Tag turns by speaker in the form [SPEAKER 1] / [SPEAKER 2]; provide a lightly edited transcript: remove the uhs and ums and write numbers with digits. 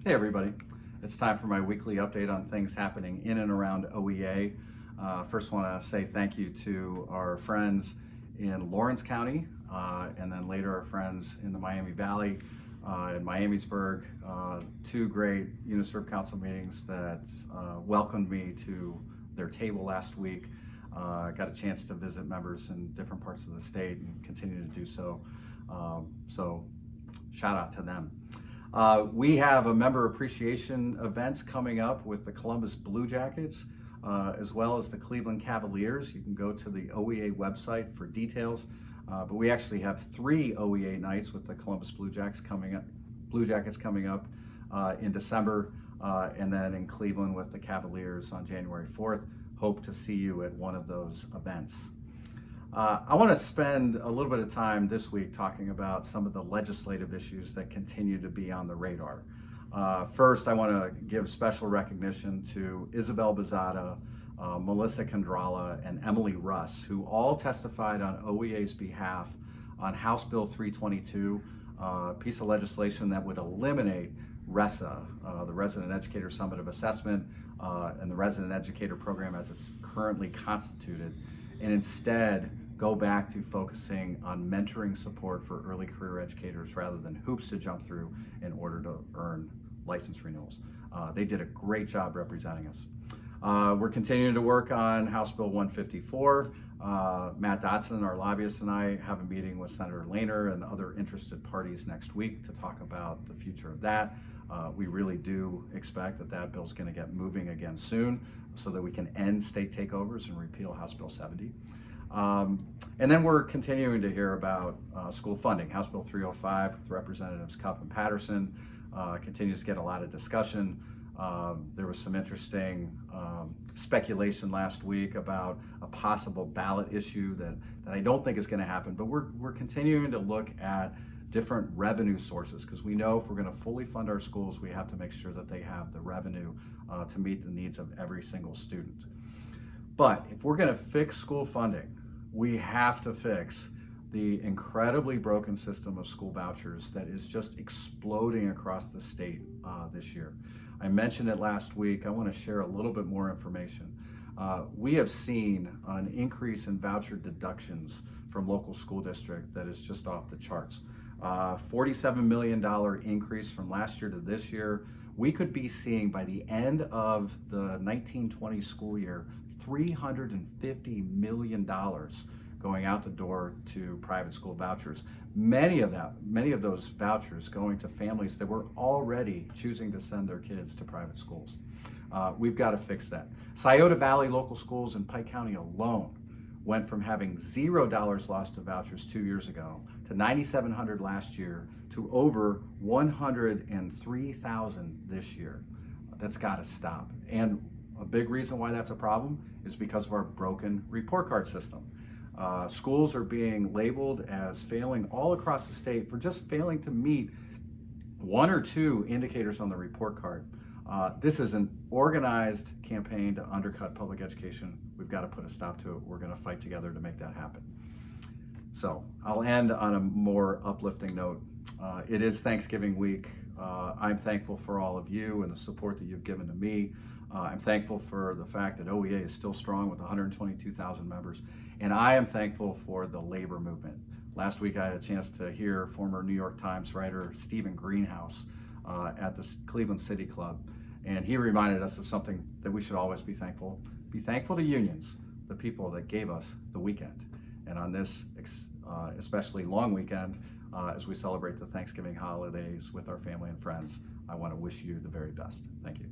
[SPEAKER 1] Hey everybody, it's time for my weekly update on things happening in and around OEA. First want to say thank you to our friends in Lawrence County and then later our friends in the Miami Valley in Miamisburg. Two great Uniserv Council meetings that welcomed me to their table last week. Got a chance to visit members in different parts of the state and continue to do so. So shout out to them. We have a member appreciation events coming up with the Columbus Blue Jackets, as well as the Cleveland Cavaliers. You can go to the OEA website for details, but we actually have 3 OEA nights with the Columbus Blue Jackets coming up in December, and then in Cleveland with the Cavaliers on January 4th. Hope to see you at one of those events. I want to spend a little bit of time this week talking about some of the legislative issues that continue to be on the radar. First, I want to give special recognition to Isabel Bezada, Melissa Condrala, and Emily Russ, who all testified on OEA's behalf on House Bill 322, a piece of legislation that would eliminate RESA, the Resident Educator Summative Assessment, and the Resident Educator Program as it's currently constituted, and instead go back to focusing on mentoring support for early career educators rather than hoops to jump through in order to earn license renewals. They did a great job representing us. We're continuing to work on House Bill 154. Matt Dotson, our lobbyist, and I have a meeting with Senator Lehner and other interested parties next week to talk about the future of that. We really do expect that that bill's going to get moving again soon so that we can end state takeovers and repeal House Bill 70. And then we're continuing to hear about school funding. House Bill 305 with Representatives Cupp and Patterson continues to get a lot of discussion. There was some interesting speculation last week about a possible ballot issue that I don't think is going to happen, but we're continuing to look at different revenue sources because we know if we're going to fully fund our schools, we have to make sure that they have the revenue to meet the needs of every single student. But if we're going to fix school funding, we have to fix the incredibly broken system of school vouchers that is just exploding across the state this year. I mentioned it last week. I want to share a little bit more information. We have seen an increase in voucher deductions from local school districts that is just off the charts. $47 million increase from last year to this year. We could be seeing by the end of the 1920 school year $350 million going out the door to private school vouchers. Many of those vouchers going to families that were already choosing to send their kids to private schools. We've got to fix that. Scioto Valley local schools in Pike County alone went from having $0 lost to vouchers 2 years ago to 9,700 last year to over 103,000 this year. That's got to stop. And a big reason why that's a problem is because of our broken report card system. Schools are being labeled as failing all across the state for just failing to meet 1 or 2 indicators on the report card. This is an organized campaign to undercut public education. We've got to put a stop to it. We're going to fight together to make that happen. So I'll end on a more uplifting note. It is Thanksgiving week. I'm thankful for all of you and the support that you've given to me. I'm thankful for the fact that OEA is still strong with 122,000 members. And I am thankful for the labor movement. Last week I had a chance to hear former New York Times writer Stephen Greenhouse at the Cleveland City Club. And he reminded us of something that we should always be thankful. Be thankful to unions, the people that gave us the weekend. And on this especially long weekend, as we celebrate the Thanksgiving holidays with our family and friends, I want to wish you the very best. Thank you.